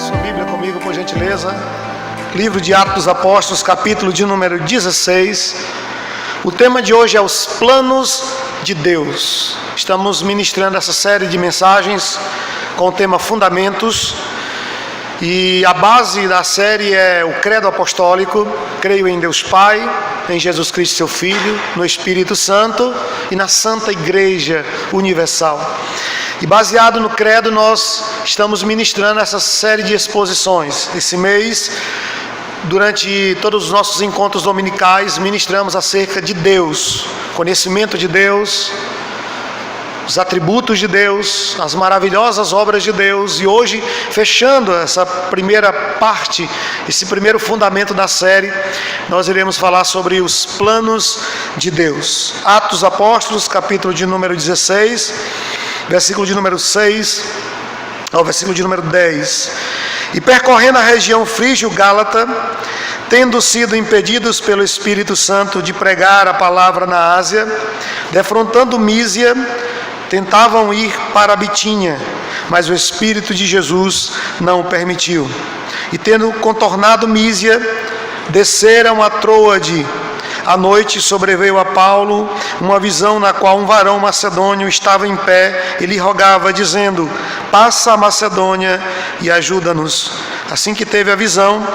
Sua Bíblia comigo, por gentileza. Livro de Atos dos Apóstolos, capítulo de número 16. O tema de hoje é os planos de Deus. Estamos ministrando essa série de mensagens com o tema Fundamentos. E a base da série é o credo apostólico. Creio em Deus Pai, em Jesus Cristo seu Filho, no Espírito Santo e na Santa Igreja Universal. E baseado no credo, nós estamos ministrando essa série de exposições. Esse mês, durante todos os nossos encontros dominicais, ministramos acerca de Deus, conhecimento de Deus, os atributos de Deus, as maravilhosas obras de Deus. E hoje, fechando essa primeira parte, esse primeiro fundamento da série, nós iremos falar sobre os planos de Deus. Atos dos Apóstolos, capítulo de número 16, versículo de número 6 ao versículo de número 10. E percorrendo a região frígio-gálata, tendo sido impedidos pelo Espírito Santo de pregar a palavra na Ásia, defrontando Mísia, tentavam ir para a Bitínia, mas o Espírito de Jesus não o permitiu. E tendo contornado Mísia, desceram a Troade. À noite sobreveio a Paulo uma visão na qual um varão macedônio estava em pé e lhe rogava, dizendo: passa a Macedônia e ajuda-nos. Assim que teve a visão,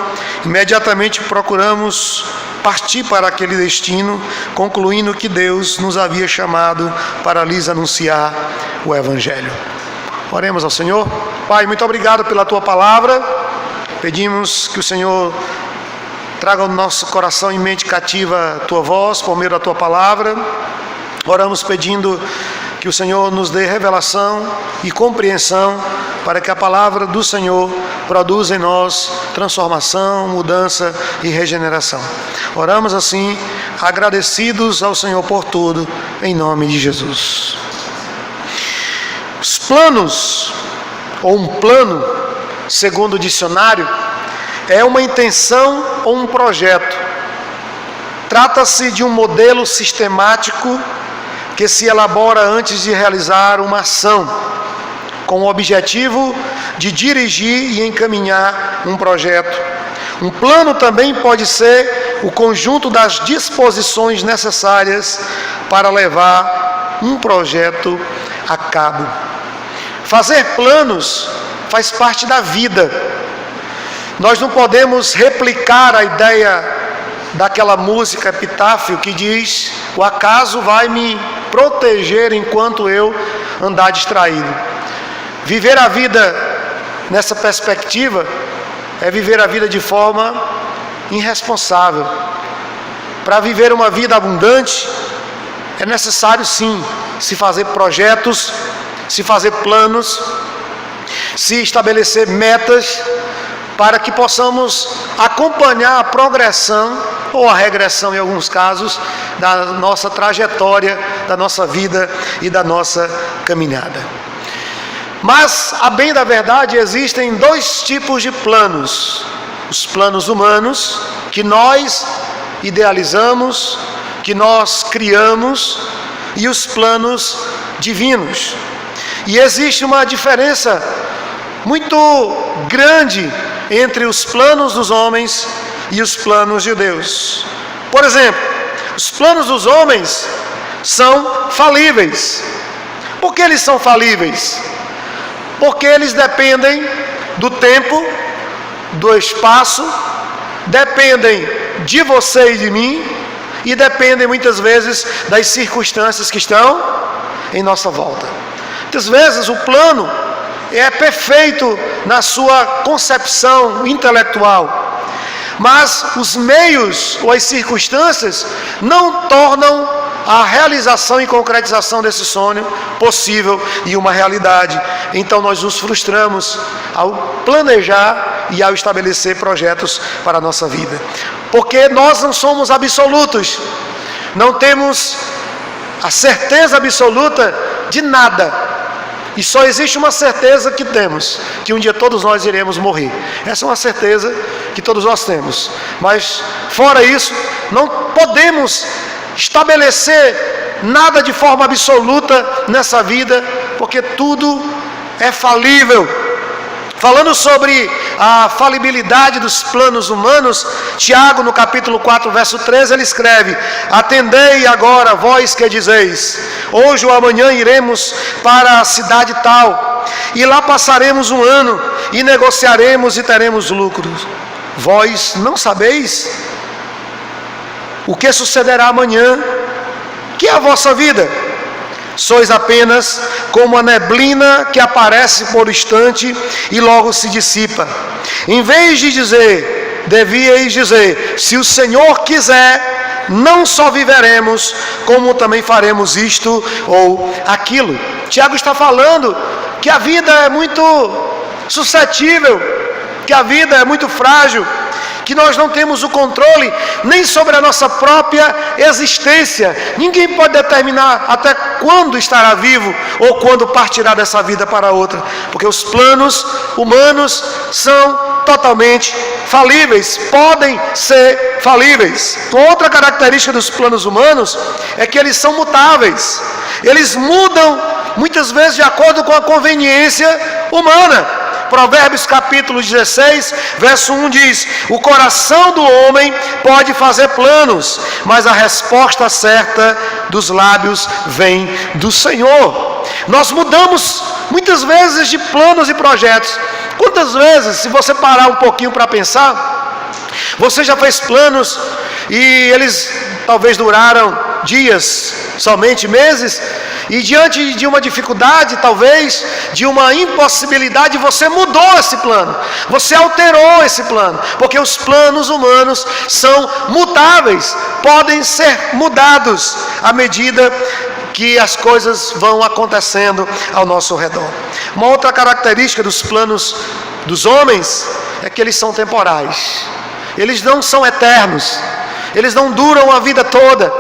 imediatamente procuramos partir para aquele destino, concluindo que Deus nos havia chamado para lhes anunciar o Evangelho. Oremos ao Senhor. Pai, muito obrigado pela Tua palavra. Pedimos que o Senhor traga ao nosso coração e mente cativa a Tua voz, por meio da Tua palavra. Oramos pedindo que o Senhor nos dê revelação e compreensão para que a palavra do Senhor produza em nós transformação, mudança e regeneração. Oramos assim, agradecidos ao Senhor por tudo, em nome de Jesus. Os planos, ou um plano, segundo o dicionário, é uma intenção ou um projeto. Trata-se de um modelo sistemático que se elabora antes de realizar uma ação, com o objetivo de dirigir e encaminhar um projeto. Um plano também pode ser o conjunto das disposições necessárias para levar um projeto a cabo. Fazer planos faz parte da vida. Nós não podemos replicar a ideia daquela música Epitáfio que diz: o acaso vai me proteger enquanto eu andar distraído. Viver a vida nessa perspectiva é viver a vida de forma irresponsável. Para viver uma vida abundante, é necessário sim se fazer projetos, se fazer planos, se estabelecer metas, para que possamos acompanhar a progressão ou a regressão, em alguns casos, da nossa trajetória, da nossa vida e da nossa caminhada. Mas, a bem da verdade, existem dois tipos de planos: os planos humanos, que nós idealizamos, que nós criamos, e os planos divinos. E existe uma diferença muito grande entre os planos dos homens e os planos de Deus. Por exemplo, os planos dos homens são falíveis. Por que eles são falíveis? Porque eles dependem do tempo, do espaço, dependem de você e de mim, e dependem muitas vezes das circunstâncias que estão em nossa volta. Muitas vezes o plano é perfeito na sua concepção intelectual, mas os meios ou as circunstâncias não tornam a realização e concretização desse sonho possível e uma realidade. Então nós nos frustramos ao planejar e ao estabelecer projetos para a nossa vida, porque nós não somos absolutos, não temos a certeza absoluta de nada. E só existe uma certeza que temos: que um dia todos nós iremos morrer. Essa é uma certeza que todos nós temos. Mas, fora isso, não podemos estabelecer nada de forma absoluta nessa vida, porque tudo é falível. Falando sobre a falibilidade dos planos humanos, Tiago, no capítulo 4, verso 13, ele escreve: atendei agora, vós que dizeis, hoje ou amanhã iremos para a cidade tal, e lá passaremos um ano, e negociaremos e teremos lucros. Vós não sabeis o que sucederá amanhã, que é a vossa vida. Sois apenas como a neblina que aparece por instante e logo se dissipa. Em vez de dizer, devíeis dizer, se o Senhor quiser, não só viveremos, como também faremos isto ou aquilo. Tiago está falando que a vida é muito suscetível, que a vida é muito frágil, que nós não temos o controle nem sobre a nossa própria existência. Ninguém pode determinar até quando estará vivo ou quando partirá dessa vida para outra, porque os planos humanos são totalmente falíveis, podem ser falíveis. Outra característica dos planos humanos é que eles são mutáveis, eles mudam muitas vezes de acordo com a conveniência humana. Provérbios capítulo 16, verso 1 diz: o coração do homem pode fazer planos, mas a resposta certa dos lábios vem do Senhor. Nós mudamos muitas vezes de planos e projetos. Quantas vezes, se você parar um pouquinho para pensar, você já fez planos e eles talvez duraram dias, somente meses, e diante de uma dificuldade, talvez, de uma impossibilidade, você mudou esse plano, você alterou esse plano, porque os planos humanos são mutáveis, podem ser mudados à medida que as coisas vão acontecendo ao nosso redor. Uma outra característica dos planos dos homens é que eles são temporais, eles não são eternos, eles não duram a vida toda,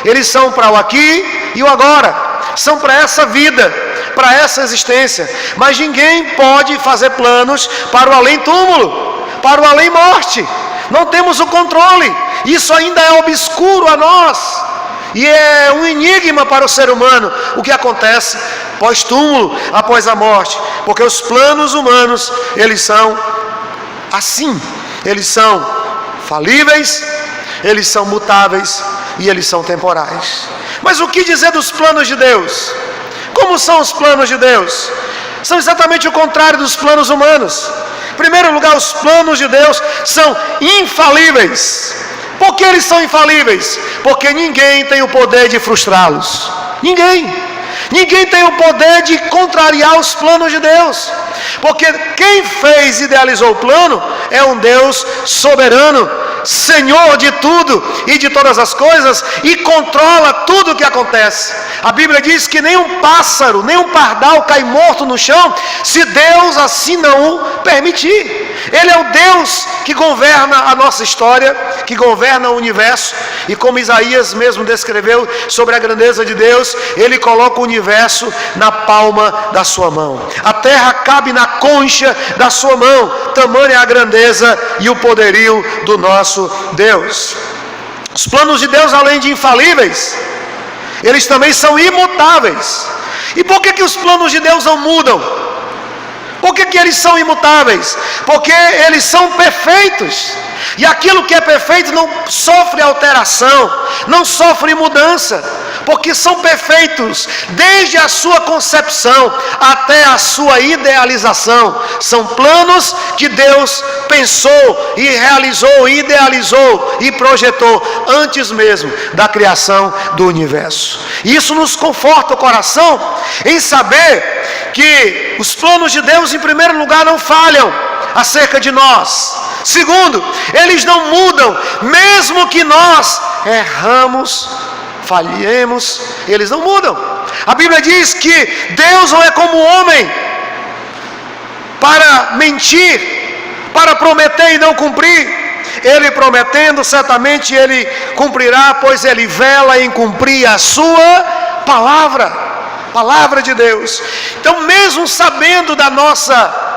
eles são para o aqui e o agora, são para essa vida, para essa existência. Mas ninguém pode fazer planos para o além-túmulo, para o além-morte. Não temos o controle, isso ainda é obscuro a nós, e é um enigma para o ser humano o que acontece pós-túmulo, após a morte, porque os planos humanos, eles são assim, eles são falíveis, eles são mutáveis e eles são temporais. Mas o que dizer dos planos de Deus? Como são os planos de Deus? São exatamente o contrário dos planos humanos. Em primeiro lugar, os planos de Deus são infalíveis. Por que eles são infalíveis? Porque ninguém tem o poder de frustrá-los. Ninguém tem o poder de contrariar os planos de Deus, porque quem fez e idealizou o plano é um Deus soberano, Senhor de tudo e de todas as coisas, e controla tudo o que acontece. A Bíblia diz que nem um pássaro, nem um pardal cai morto no chão, se Deus assim não o permitir. Ele é o Deus que governa a nossa história, que governa o universo, e como Isaías mesmo descreveu sobre a grandeza de Deus, ele coloca o universo na palma da sua mão. A terra cabe na concha da sua mão, tamanha é a grandeza e o poderio do nosso Deus. Os planos de Deus, além de infalíveis, eles também são imutáveis. E por que os planos de Deus não mudam? Por que eles são imutáveis? Porque eles são perfeitos. E aquilo que é perfeito não sofre alteração, não sofre mudança, porque são perfeitos desde a sua concepção até a sua idealização. São planos que Deus pensou e realizou, idealizou e projetou antes mesmo da criação do universo. E isso nos conforta o coração em saber que os planos de Deus, em primeiro lugar, não falham acerca de nós. Segundo, eles não mudam, mesmo que nós erramos, falhemos, eles não mudam. A Bíblia diz que Deus não é como o homem para mentir, para prometer e não cumprir. Ele prometendo, certamente ele cumprirá, pois ele vela em cumprir a sua palavra de Deus. Então, mesmo sabendo da nossa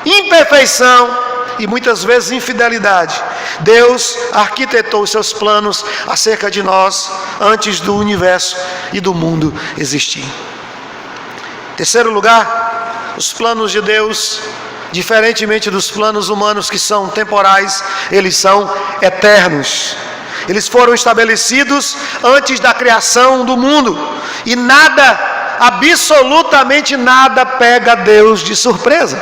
imperfeição e muitas vezes infidelidade, Deus arquitetou os seus planos acerca de nós antes do universo e do mundo existir. Em terceiro lugar, os planos de Deus diferentemente dos planos humanos que são temporais, eles são eternos. Eles foram estabelecidos antes da criação do mundo. E nada, absolutamente nada, pega Deus de surpresa.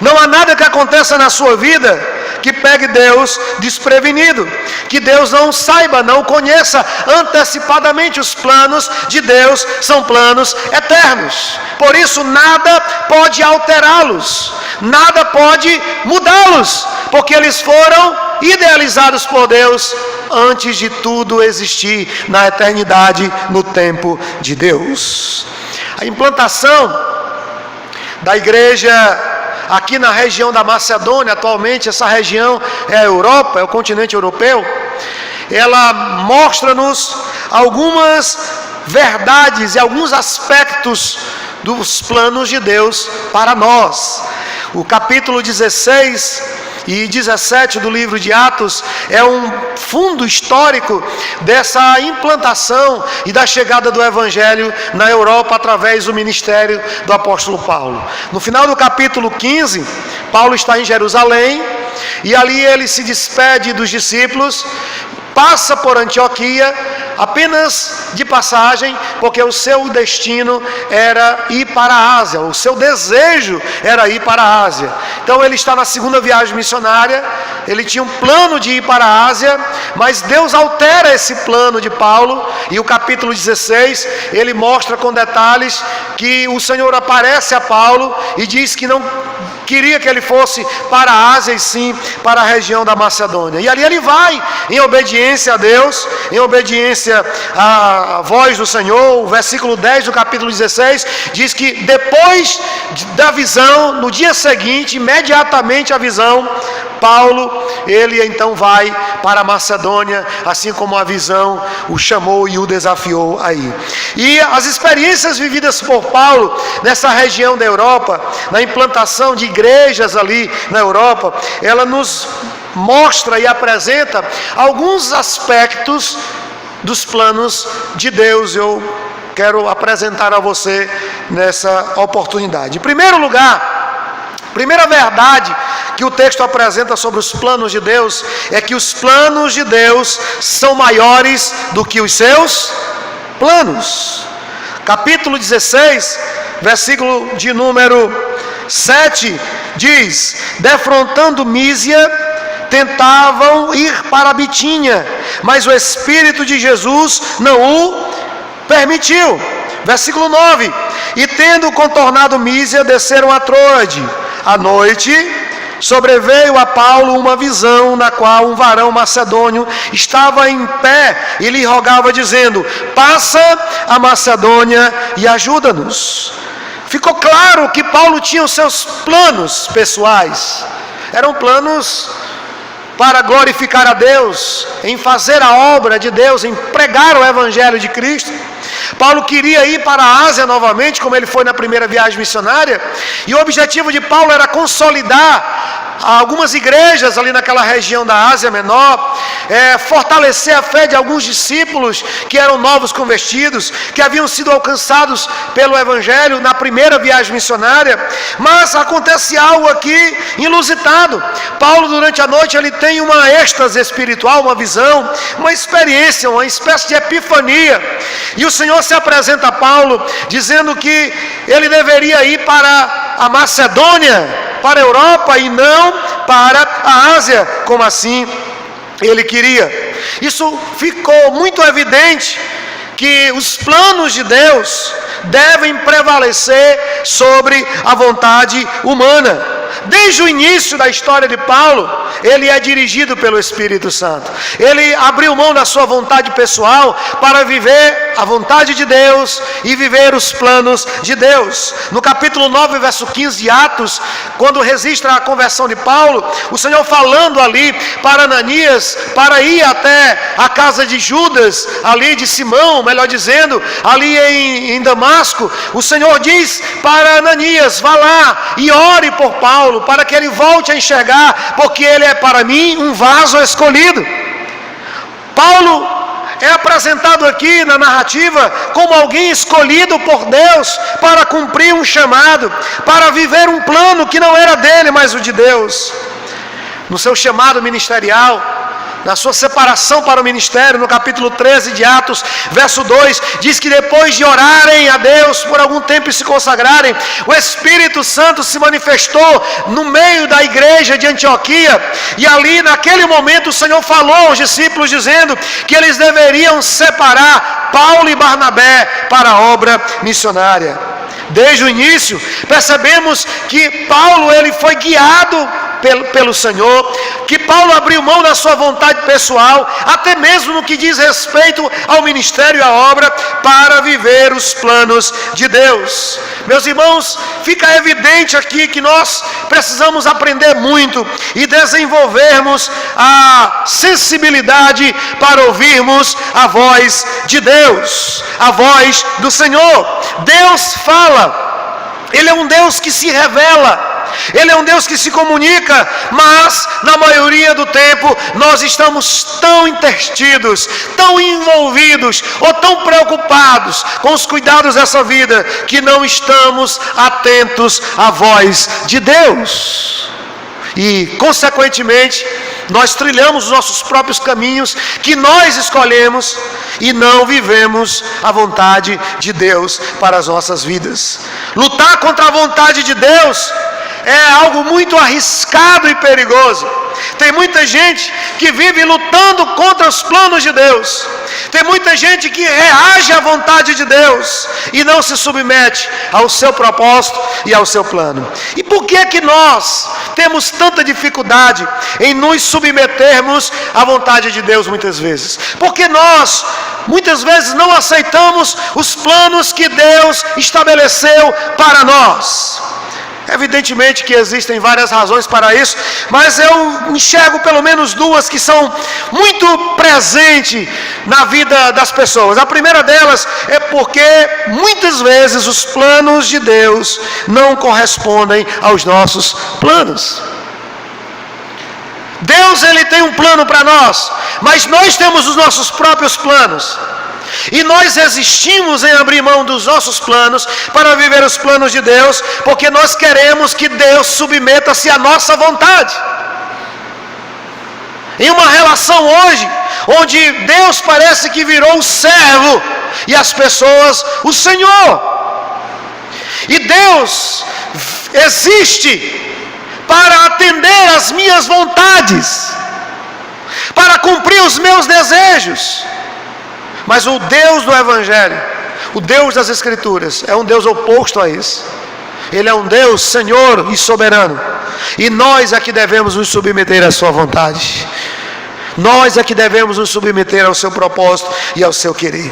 Não há nada que aconteça na sua vida que pegue Deus desprevenido, que Deus não saiba, não conheça antecipadamente. Os planos de Deus são planos eternos. Por isso nada pode alterá-los, nada pode mudá-los, porque eles foram idealizados por Deus antes de tudo existir na eternidade, no tempo de Deus. A implantação da igreja aqui na região da Macedônia, atualmente essa região é a Europa, é o continente europeu, ela mostra-nos algumas verdades e alguns aspectos dos planos de Deus para nós. O capítulo 16 e 17 do livro de Atos é um fundo histórico dessa implantação e da chegada do Evangelho na Europa através do ministério do apóstolo Paulo. No final do capítulo 15, Paulo está em Jerusalém e ali ele se despede dos discípulos, passa por Antioquia, apenas de passagem, porque o seu destino era ir para a Ásia, o seu desejo era ir para a Ásia. Então ele está na segunda viagem missionária, ele tinha um plano de ir para a Ásia, mas Deus altera esse plano de Paulo, e o capítulo 16, ele mostra com detalhes que o Senhor aparece a Paulo e diz que não queria que ele fosse para a Ásia e sim para a região da Macedônia. E ali ele vai em obediência a Deus, em obediência à voz do Senhor. O versículo 10 do capítulo 16 diz que depois da visão, no dia seguinte, imediatamente a visão, Paulo, ele então vai para a Macedônia, assim como a visão o chamou e o desafiou aí. E as experiências vividas por Paulo nessa região da Europa, na implantação de igrejas ali na Europa, ela nos mostra e apresenta alguns aspectos dos planos de Deus. Eu quero apresentar a você nessa oportunidade. Em primeiro lugar, primeira verdade que o texto apresenta sobre os planos de Deus é que os planos de Deus são maiores do que os seus planos. Capítulo 16, versículo de número 7 diz: defrontando Mísia, tentavam ir para a Bitínia, mas o Espírito de Jesus não o permitiu. Versículo 9: e tendo contornado Mísia, desceram a Troade. À noite sobreveio a Paulo uma visão, na qual um varão macedônio estava em pé e lhe rogava, dizendo: passa a Macedônia e ajuda-nos. Ficou claro que Paulo tinha os seus planos pessoais, eram planos para glorificar a Deus, em fazer a obra de Deus, em pregar o Evangelho de Cristo. Paulo queria ir para a Ásia novamente, como ele foi na primeira viagem missionária, e o objetivo de Paulo era consolidar algumas igrejas ali naquela região da Ásia Menor, fortalecer a fé de alguns discípulos que eram novos convertidos, que haviam sido alcançados pelo Evangelho na primeira viagem missionária. Mas acontece algo aqui inusitado. Paulo, durante a noite, ele tem uma êxtase espiritual, uma visão, uma experiência, uma espécie de epifania, e o Senhor se apresenta a Paulo dizendo que ele deveria ir para a Macedônia, para a Europa, e não para a Ásia, como assim ele queria. Isso ficou muito evidente, que os planos de Deus devem prevalecer sobre a vontade humana. Desde o início da história de Paulo, ele é dirigido pelo Espírito Santo. Ele abriu mão da sua vontade pessoal para viver a vontade de Deus e viver os planos de Deus. No capítulo 9, verso 15 de Atos, quando registra a conversão de Paulo, o Senhor falando ali para Ananias, para ir até a casa de Judas, ali de Simão, melhor dizendo, ali em Damasco, o Senhor diz para Ananias: vá lá e ore por Paulo, para que ele volte a enxergar, porque ele é para mim um vaso escolhido. Paulo é apresentado aqui na narrativa como alguém escolhido por Deus para cumprir um chamado, para viver um plano que não era dele, mas o de Deus. No seu chamado ministerial, na sua separação para o ministério, no capítulo 13 de Atos, verso 2, diz que depois de orarem a Deus por algum tempo e se consagrarem, o Espírito Santo se manifestou no meio da igreja de Antioquia, e ali naquele momento o Senhor falou aos discípulos dizendo que eles deveriam separar Paulo e Barnabé para a obra missionária. Desde o início, percebemos que Paulo ele foi guiado pelo Senhor, que Paulo abriu mão da sua vontade pessoal, até mesmo no que diz respeito ao ministério e à obra, para viver os planos de Deus. Meus irmãos, fica evidente aqui que nós precisamos aprender muito e desenvolvermos a sensibilidade para ouvirmos a voz de Deus, a voz do Senhor. Deus fala, Ele é um Deus que se revela, Ele é um Deus que se comunica, mas na maioria do tempo nós estamos tão intertidos, tão envolvidos ou tão preocupados com os cuidados dessa vida que não estamos atentos à voz de Deus. E, consequentemente, nós trilhamos os nossos próprios caminhos que nós escolhemos e não vivemos a vontade de Deus para as nossas vidas. Lutar contra a vontade de Deus é algo muito arriscado e perigoso. Tem muita gente que vive lutando contra os planos de Deus. Tem muita gente que reage à vontade de Deus e não se submete ao seu propósito e ao seu plano. E por que que nós temos tanta dificuldade em nos submetermos à vontade de Deus muitas vezes? Porque nós muitas vezes não aceitamos os planos que Deus estabeleceu para nós. Evidentemente que existem várias razões para isso, mas eu enxergo pelo menos duas que são muito presentes na vida das pessoas. A primeira delas é porque muitas vezes os planos de Deus não correspondem aos nossos planos. Deus ele tem um plano para nós, mas nós temos os nossos próprios planos. E nós resistimos em abrir mão dos nossos planos para viver os planos de Deus, porque nós queremos que Deus submeta-se à nossa vontade. Em uma relação hoje, onde Deus parece que virou o servo e as pessoas o Senhor. E Deus existe para atender às minhas vontades, para cumprir os meus desejos. Mas o Deus do Evangelho, o Deus das Escrituras, é um Deus oposto a isso. Ele é um Deus Senhor e soberano. E nós é que devemos nos submeter à sua vontade. Nós é que devemos nos submeter ao seu propósito e ao seu querer.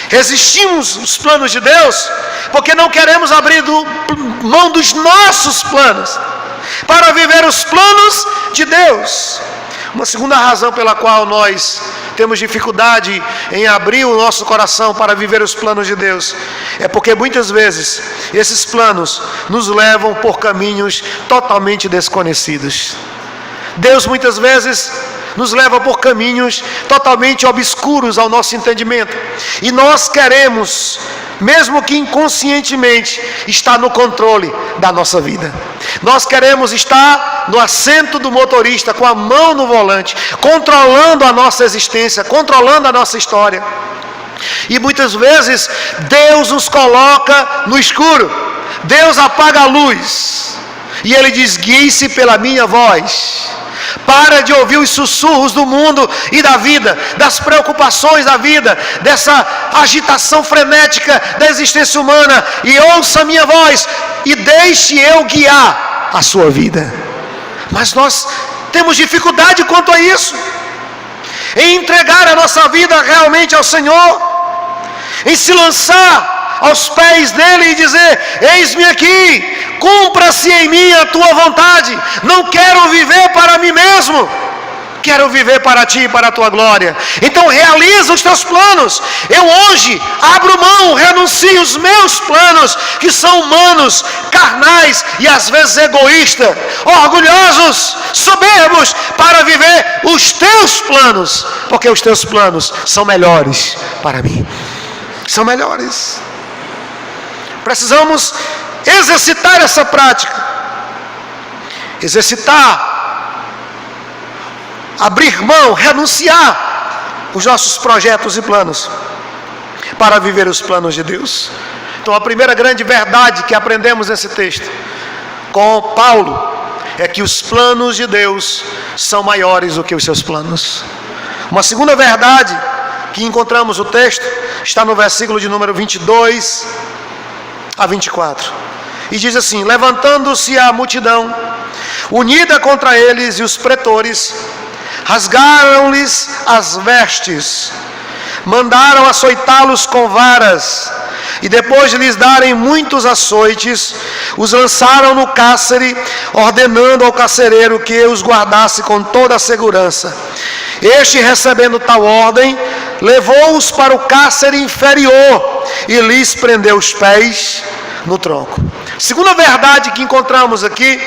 Resistimos os planos de Deus porque não queremos abrir mão dos nossos planos para viver os planos de Deus. Uma segunda razão pela qual nós temos dificuldade em abrir o nosso coração para viver os planos de Deus é porque muitas vezes esses planos nos levam por caminhos totalmente desconhecidos. Deus muitas vezes nos leva por caminhos totalmente obscuros ao nosso entendimento, e nós queremos, mesmo que inconscientemente, estar no controle da nossa vida. Nós queremos estar no assento do motorista, com a mão no volante, controlando a nossa existência, controlando a nossa história. E muitas vezes Deus nos coloca no escuro. Deus apaga a luz e Ele diz: guie-se pela minha voz. Para de ouvir os sussurros do mundo e da vida, das preocupações da vida, dessa agitação frenética da existência humana, e ouça a minha voz e deixe eu guiar a sua vida. Mas nós temos dificuldade quanto a isso, em entregar a nossa vida realmente ao Senhor, em se lançar aos pés dele e dizer: eis-me aqui, cumpra-se em mim a tua vontade. Não quero viver para mim mesmo, quero viver para ti e para a tua glória. Então realiza os teus planos. Eu hoje abro mão, renuncio os meus planos, que são humanos, carnais e às vezes egoístas, orgulhosos, soberbos, para viver os teus planos, porque os teus planos são melhores para mim. São melhores. Precisamos exercitar essa prática. Exercitar, abrir mão, renunciar os nossos projetos e planos para viver os planos de Deus. Então a primeira grande verdade que aprendemos nesse texto com Paulo é que os planos de Deus são maiores do que os seus planos. Uma segunda verdade que encontramos no texto está no versículo de número 22 a 24. E diz assim: levantando-se a multidão, unida contra eles, e os pretores rasgaram-lhes as vestes, mandaram açoitá-los com varas, e depois de lhes darem muitos açoites, os lançaram no cárcere, ordenando ao carcereiro que os guardasse com toda a segurança. Este, recebendo tal ordem, levou-os para o cárcere inferior e lhes prendeu os pés no tronco. Segunda verdade que encontramos aqui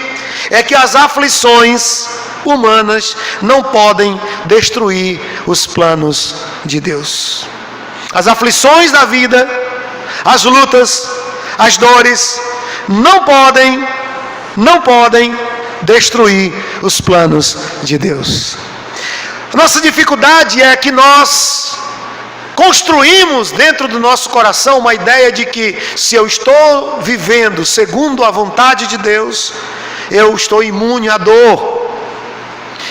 é que as aflições humanas não podem destruir os planos de Deus. As aflições da vida, as lutas, as dores não podem destruir os planos de Deus. A nossa dificuldade é que nós construímos dentro do nosso coração uma ideia de que se eu estou vivendo segundo a vontade de Deus, eu estou imune à dor.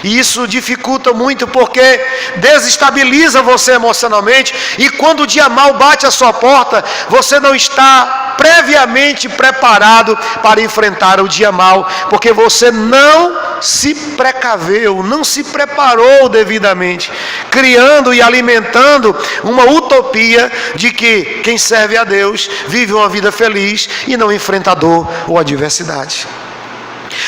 E isso dificulta muito, porque desestabiliza você emocionalmente, e quando o dia mau bate à sua porta, você não está previamente preparado para enfrentar o dia mau, porque você não se precaveu, não se preparou devidamente, criando e alimentando uma utopia de que quem serve a Deus vive uma vida feliz e não enfrenta a dor ou adversidade.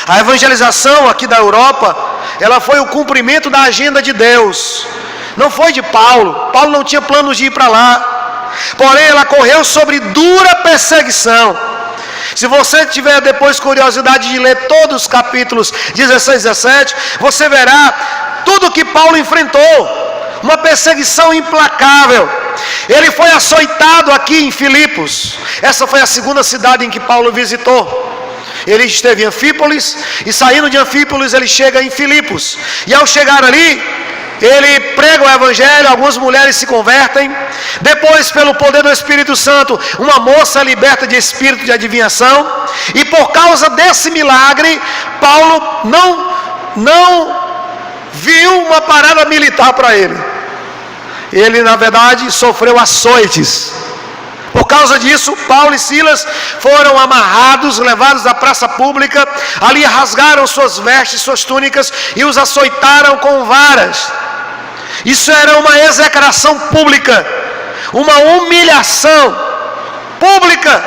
A evangelização aqui da Europa, ela foi o cumprimento da agenda de Deus, não foi de Paulo. Paulo não tinha planos de ir para lá, porém ela correu sobre dura perseguição. Se você tiver depois curiosidade de ler todos os capítulos 16 e 17, você verá tudo que Paulo enfrentou, uma perseguição implacável. Ele foi açoitado aqui em Filipos, essa foi a segunda cidade em que Paulo visitou. Ele esteve em Anfípolis, e saindo de Anfípolis ele chega em Filipos, e ao chegar ali, ele prega o evangelho, algumas mulheres se convertem, depois pelo poder do Espírito Santo, uma moça é liberta de espírito de adivinhação, e por causa desse milagre, Paulo não viu uma parada militar para ele. Ele na verdade sofreu açoites. Por causa disso, Paulo e Silas foram amarrados, levados à praça pública, ali rasgaram suas vestes, suas túnicas e os açoitaram com varas. Isso era uma execração pública, uma humilhação pública.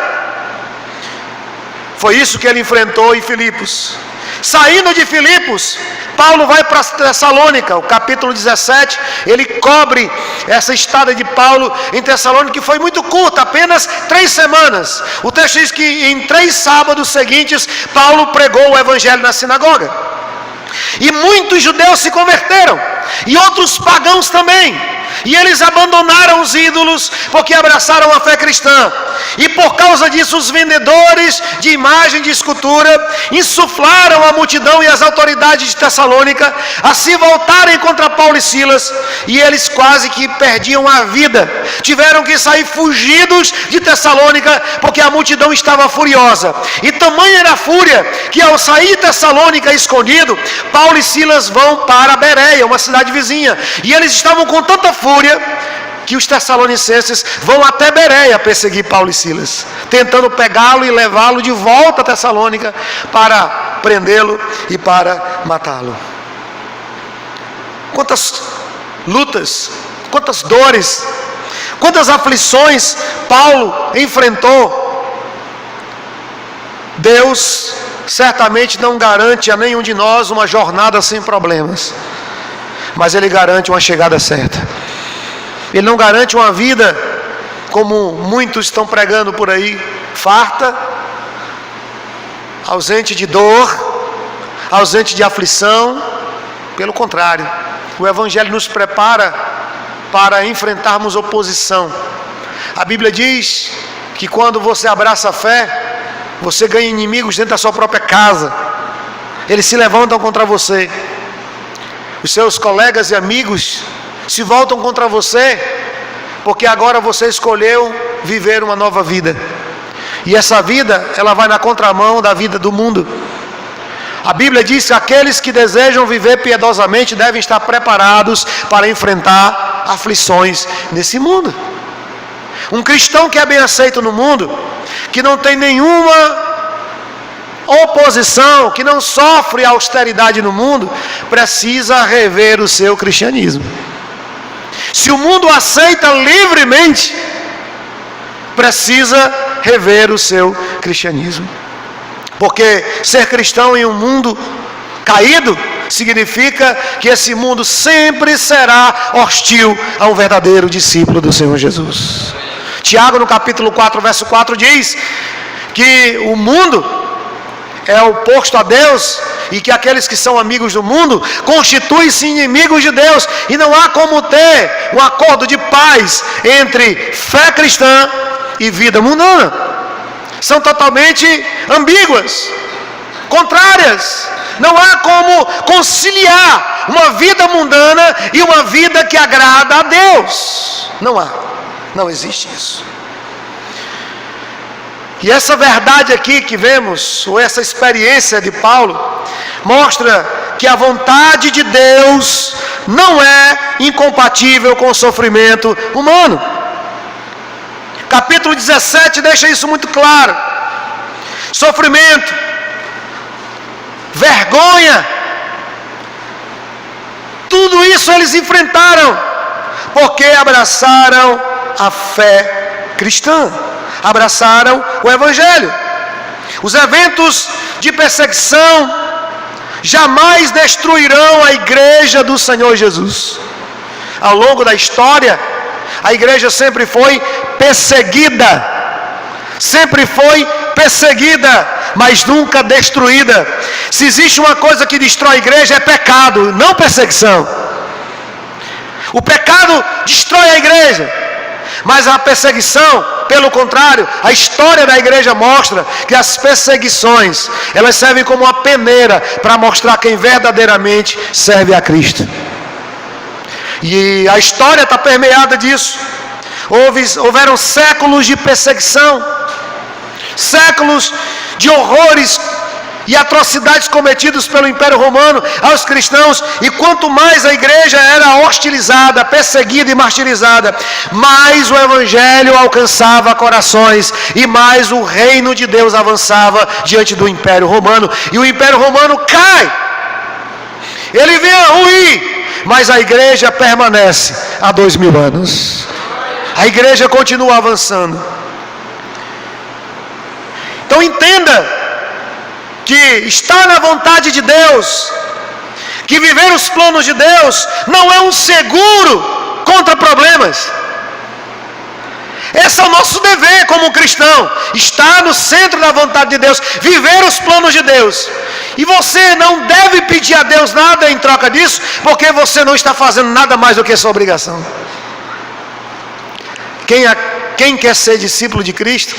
Foi isso que ele enfrentou em Filipos. Saindo de Filipos, Paulo vai para Tessalônica. O capítulo 17, ele cobre essa estada de Paulo em Tessalônica, que foi muito curta, apenas 3 semanas. O texto diz que em 3 sábados seguintes, Paulo pregou o evangelho na sinagoga. E muitos judeus se converteram, e outros pagãos também. E eles abandonaram os ídolos, porque abraçaram a fé cristã. E por causa disso, os vendedores de imagem de escultura insuflaram a multidão e as autoridades de Tessalônica a se voltarem contra Paulo e Silas. E eles quase que perdiam a vida. Tiveram que sair fugidos de Tessalônica, porque a multidão estava furiosa. E tamanha era a fúria, que ao sair de Tessalônica escondido, Paulo e Silas vão para Bereia, uma cidade vizinha. E eles estavam com tanta fúria que os tessalonicenses vão até Bereia perseguir Paulo e Silas, tentando pegá-lo e levá-lo de volta a Tessalônica para prendê-lo e para matá-lo. Quantas lutas, quantas dores, quantas aflições Paulo enfrentou. Deus certamente não garante a nenhum de nós uma jornada sem problemas, mas Ele garante uma chegada certa. Ele não garante uma vida, como muitos estão pregando por aí, farta, ausente de dor, ausente de aflição. Pelo contrário, o Evangelho nos prepara para enfrentarmos oposição. A Bíblia diz que quando você abraça a fé, você ganha inimigos dentro da sua própria casa. Eles se levantam contra você. Os seus colegas e amigos se voltam contra você, porque agora você escolheu viver uma nova vida. E essa vida, ela vai na contramão da vida do mundo. A Bíblia diz que aqueles que desejam viver piedosamente devem estar preparados para enfrentar aflições nesse mundo. Um cristão que é bem aceito no mundo, que não tem nenhuma oposição, que não sofre austeridade no mundo, precisa rever o seu cristianismo. Se o mundo aceita livremente, precisa rever o seu cristianismo. Porque ser cristão em um mundo caído significa que esse mundo sempre será hostil a um verdadeiro discípulo do Senhor Jesus. Tiago, no capítulo 4, verso 4, diz que o mundo é oposto a Deus e que aqueles que são amigos do mundo constituem-se inimigos de Deus, e não há como ter um acordo de paz entre fé cristã e vida mundana. São totalmente ambíguas, contrárias. Não há como conciliar uma vida mundana e uma vida que agrada a Deus. Não existe isso. E essa verdade aqui que vemos, ou essa experiência de Paulo, mostra que a vontade de Deus não é incompatível com o sofrimento humano. Capítulo 17 deixa isso muito claro. Sofrimento, vergonha, tudo isso eles enfrentaram, porque abraçaram a fé cristã, abraçaram o Evangelho. Os eventos de perseguição jamais destruirão a igreja do Senhor Jesus. Ao longo da história, a igreja sempre foi perseguida, mas nunca destruída. Se existe uma coisa que destrói a igreja, é pecado, não perseguição. O pecado destrói a igreja, mas a perseguição, pelo contrário, a história da igreja mostra que as perseguições, elas servem como uma peneira para mostrar quem verdadeiramente serve a Cristo. E a história está permeada disso. Houveram séculos de perseguição, séculos de horrores e atrocidades cometidos pelo Império Romano aos cristãos, e quanto mais a igreja era hostilizada, perseguida e martirizada, mais o Evangelho alcançava corações, e mais o reino de Deus avançava diante do Império Romano, e o Império Romano cai, ele vem a ruir, mas a igreja permanece há 2000 anos, a igreja continua avançando. Então entenda que está na vontade de Deus, que viver os planos de Deus não é um seguro contra problemas. Esse é o nosso dever como cristão, estar no centro da vontade de Deus, viver os planos de Deus. E você não deve pedir a Deus nada em troca disso, porque você não está fazendo nada mais do que sua obrigação. Quem quer ser discípulo de Cristo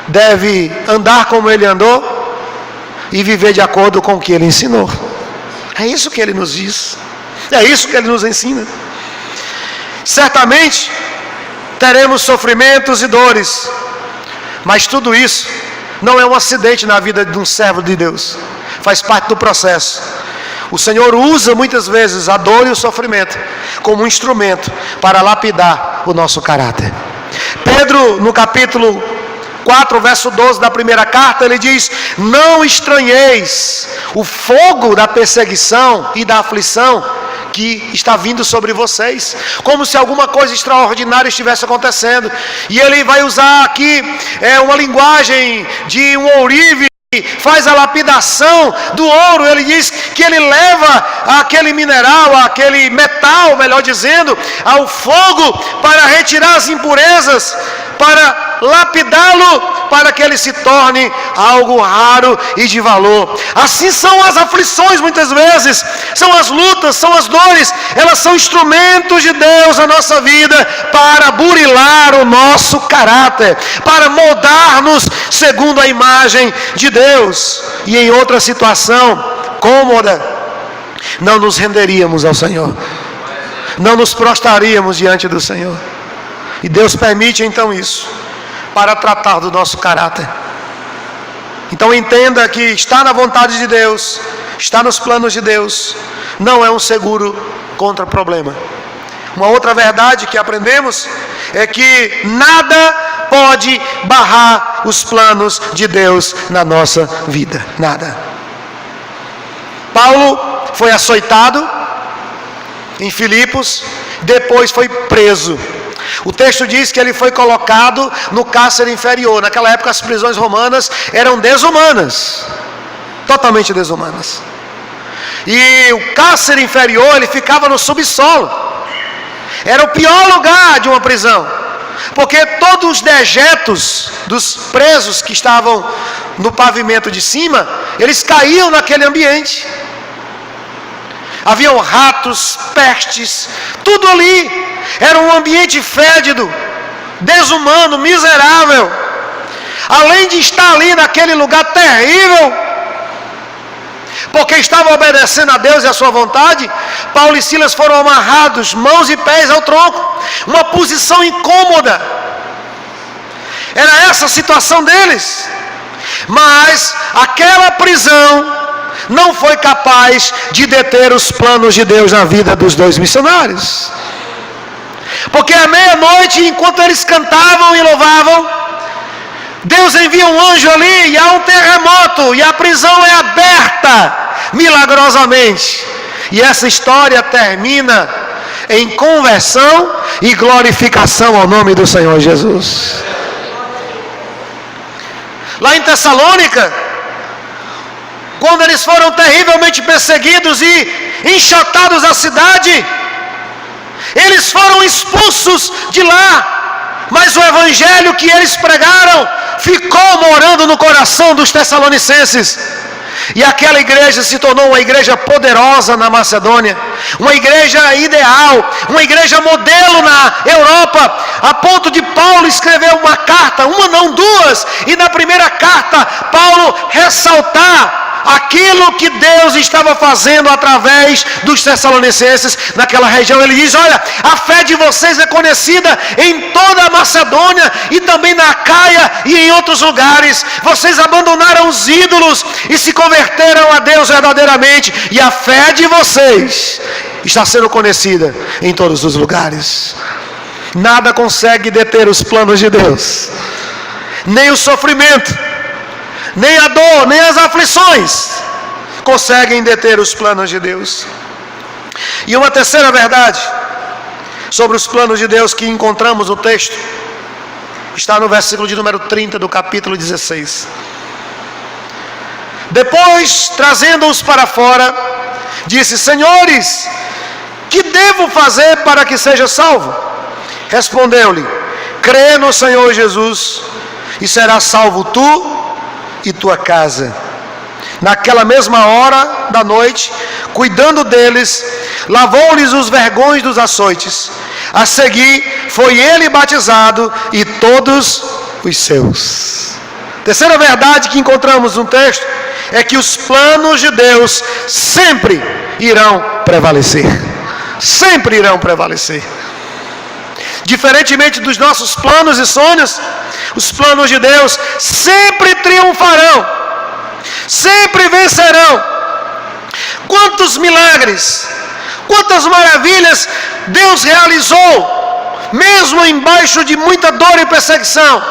deve andar como Ele andou e viver de acordo com o que Ele ensinou. É isso que Ele nos diz, é isso que Ele nos ensina. Certamente teremos sofrimentos e dores, mas tudo isso não é um acidente na vida de um servo de Deus, faz parte do processo. O Senhor usa muitas vezes a dor e o sofrimento como um instrumento para lapidar o nosso caráter. Pedro, no capítulo 4, verso 12 da primeira carta, ele diz: não estranheis o fogo da perseguição e da aflição que está vindo sobre vocês, como se alguma coisa extraordinária estivesse acontecendo. E ele vai usar aqui uma linguagem de um ourive, faz a lapidação do ouro. Ele diz que ele leva aquele mineral, aquele metal, melhor dizendo, ao fogo para retirar as impurezas, para lapidá-lo para que ele se torne algo raro e de valor. Assim são as aflições muitas vezes, são as lutas, são as dores, elas são instrumentos de Deus na nossa vida para burilar o nosso caráter, para moldar-nos segundo a imagem de Deus. E em outra situação cômoda, não nos renderíamos ao Senhor, não nos prostraríamos diante do Senhor. E Deus permite então isso, para tratar do nosso caráter. Então entenda que estar na vontade de Deus, estar nos planos de Deus, não é um seguro contra problema. Uma outra verdade que aprendemos é que nada pode barrar os planos de Deus na nossa vida. Nada. Paulo foi açoitado em Filipos, depois foi preso. O texto diz que ele foi colocado no cárcere inferior. Naquela época as prisões romanas eram desumanas, totalmente desumanas. E o cárcere inferior, ele ficava no subsolo. Era o pior lugar de uma prisão, porque todos os dejetos dos presos que estavam no pavimento de cima, eles caíam naquele ambiente. Haviam ratos, pestes, tudo ali. Era um ambiente fédido, desumano, miserável. Além de estar ali naquele lugar terrível, porque estavam obedecendo a Deus e a sua vontade, Paulo e Silas foram amarrados, mãos e pés ao tronco. Uma posição incômoda. Era essa a situação deles. Mas aquela prisão não foi capaz de deter os planos de Deus na vida dos dois missionários. Porque à meia-noite, enquanto eles cantavam e louvavam, Deus envia um anjo ali e há um terremoto, e a prisão é aberta milagrosamente. E essa história termina em conversão e glorificação ao nome do Senhor Jesus. Lá em Tessalônica, quando eles foram terrivelmente perseguidos e enxotados da cidade, eles foram expulsos de lá, mas o evangelho que eles pregaram ficou morando no coração dos tessalonicenses. E aquela igreja se tornou uma igreja poderosa na Macedônia, uma igreja ideal, uma igreja modelo na Europa, a ponto de Paulo escrever uma carta, uma não, duas, e na primeira carta Paulo ressaltar aquilo que Deus estava fazendo através dos tessalonicenses naquela região. Ele diz: olha, a fé de vocês é conhecida em toda a Macedônia e também na Acaia e em outros lugares. Vocês abandonaram os ídolos e se converteram a Deus verdadeiramente, e a fé de vocês está sendo conhecida em todos os lugares. Nada consegue deter os planos de Deus, nem o sofrimento, nem a dor, nem as aflições conseguem deter os planos de Deus. E uma terceira verdade sobre os planos de Deus que encontramos no texto está no versículo de número 30 do capítulo 16. Depois, trazendo-os para fora, disse: senhores, que devo fazer para que seja salvo? Respondeu-lhe: crê no Senhor Jesus e serás salvo tu e tua casa. Naquela mesma hora da noite, cuidando deles, lavou-lhes os vergões dos açoites. A seguir foi ele batizado e todos os seus. Terceira verdade que encontramos no texto é que os planos de Deus sempre irão prevalecer. Sempre irão prevalecer. Diferentemente dos nossos planos e sonhos, os planos de Deus sempre triunfarão, sempre vencerão. Quantos milagres, quantas maravilhas Deus realizou, mesmo embaixo de muita dor e perseguição,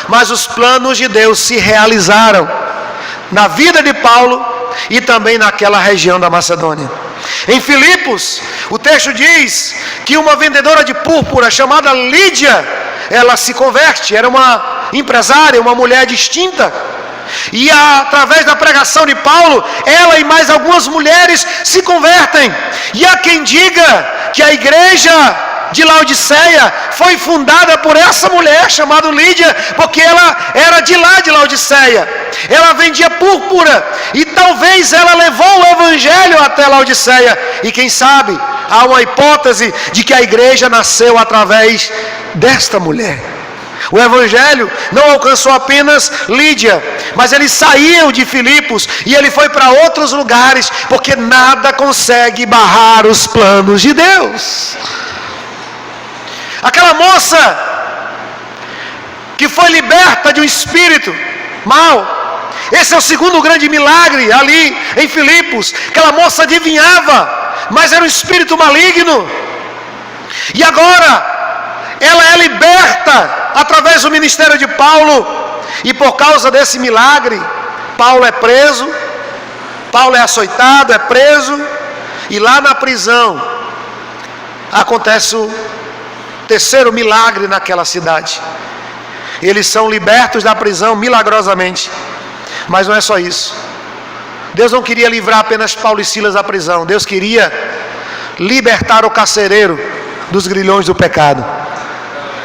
mas os planos de Deus se realizaram na vida de Paulo e também naquela região da Macedônia. Em Filipos, o texto diz que uma vendedora de púrpura chamada Lídia, ela se converte. Era uma empresária, uma mulher distinta, e através da pregação de Paulo, ela e mais algumas mulheres se convertem. E há quem diga que a igreja de Laodiceia foi fundada por essa mulher chamada Lídia, porque ela era de lá de Laodiceia. Ela vendia púrpura e talvez ela levou o evangelho até Laodiceia. E quem sabe, há uma hipótese de que a igreja nasceu através desta mulher. O evangelho não alcançou apenas Lídia, mas ele saiu de Filipos e ele foi para outros lugares, porque nada consegue barrar os planos de Deus. Aquela moça que foi liberta de um espírito mau, esse é o segundo grande milagre ali em Filipos. Aquela moça adivinhava, mas era um espírito maligno, e agora ela é liberta através do ministério de Paulo, e por causa desse milagre, Paulo é preso, Paulo é açoitado, é preso, e lá na prisão acontece o terceiro milagre naquela cidade. Eles são libertos da prisão milagrosamente, mas não é só isso. Deus não queria livrar apenas Paulo e Silas da prisão, Deus queria libertar o carcereiro dos grilhões do pecado.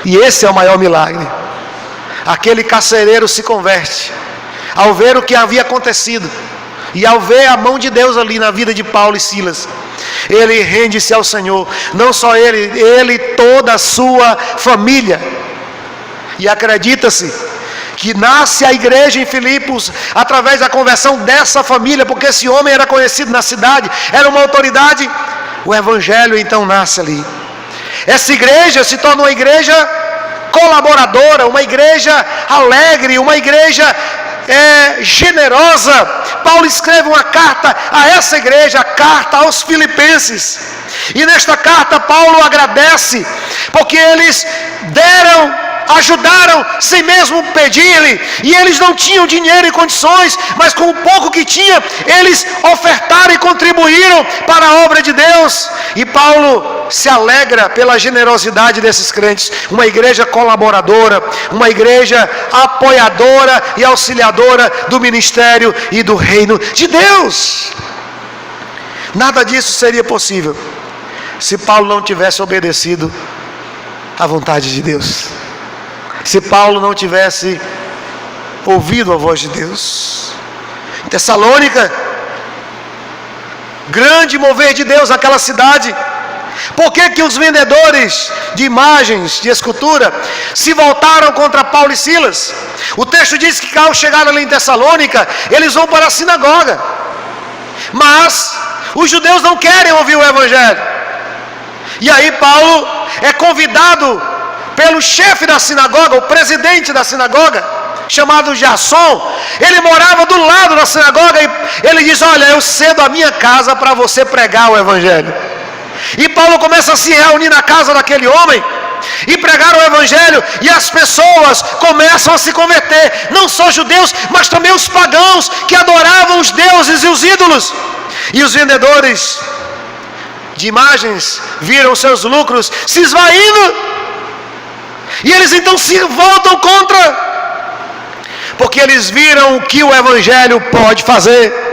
E esse é o maior milagre. Aquele carcereiro se converte ao ver o que havia acontecido, e ao ver a mão de Deus ali na vida de Paulo e Silas, ele rende-se ao Senhor. Não só ele e toda a sua família. E acredita-se que nasce a igreja em Filipos através da conversão dessa família, porque esse homem era conhecido na cidade, era uma autoridade. O evangelho então nasce ali. Essa igreja se torna uma igreja colaboradora, uma igreja alegre, uma igreja generosa. Paulo escreve uma carta a essa igreja, a carta aos Filipenses, e nesta carta Paulo agradece, porque eles ajudaram sem mesmo pedir-lhe, e eles não tinham dinheiro e condições, mas com o pouco que tinham, eles ofertaram e contribuíram para a obra de Deus. E Paulo se alegra pela generosidade desses crentes, uma igreja colaboradora, uma igreja apoiadora e auxiliadora do ministério e do reino de Deus. Nada disso seria possível se Paulo não tivesse obedecido à vontade de Deus, se Paulo não tivesse ouvido a voz de Deus. Em Tessalônica, grande mover de Deus naquela cidade. Por que os vendedores de imagens, de escultura, se voltaram contra Paulo e Silas? O texto diz que ao chegar ali em Tessalônica, eles vão para a sinagoga, mas os judeus não querem ouvir o evangelho. E aí Paulo é convidado pelo chefe da sinagoga, o presidente da sinagoga, chamado Jasson. Ele morava do lado da sinagoga, e ele diz: olha, eu cedo a minha casa para você pregar o evangelho. E Paulo começa a se reunir na casa daquele homem e pregar o evangelho, e as pessoas começam a se converter, não só judeus, mas também os pagãos que adoravam os deuses e os ídolos. E os vendedores de imagens viram seus lucros se esvaindo, e eles então se voltam contra, porque eles viram o que o evangelho pode fazer.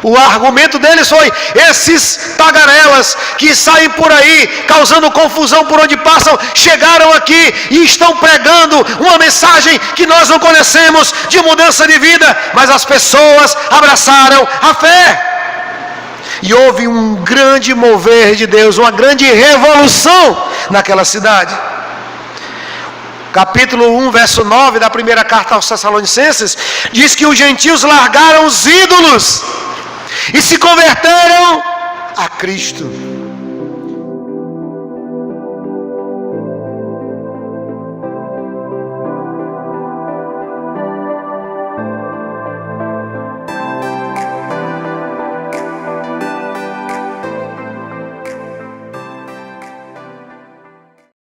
O argumento deles foi: esses tagarelas que saem por aí causando confusão por onde passam, chegaram aqui e estão pregando uma mensagem que nós não conhecemos, de mudança de vida, mas as pessoas abraçaram a fé. E houve um grande mover de Deus, uma grande revolução naquela cidade. Capítulo 1, verso 9 da primeira carta aos Tessalonicenses, diz que os gentios largaram os ídolos e se converteram a Cristo.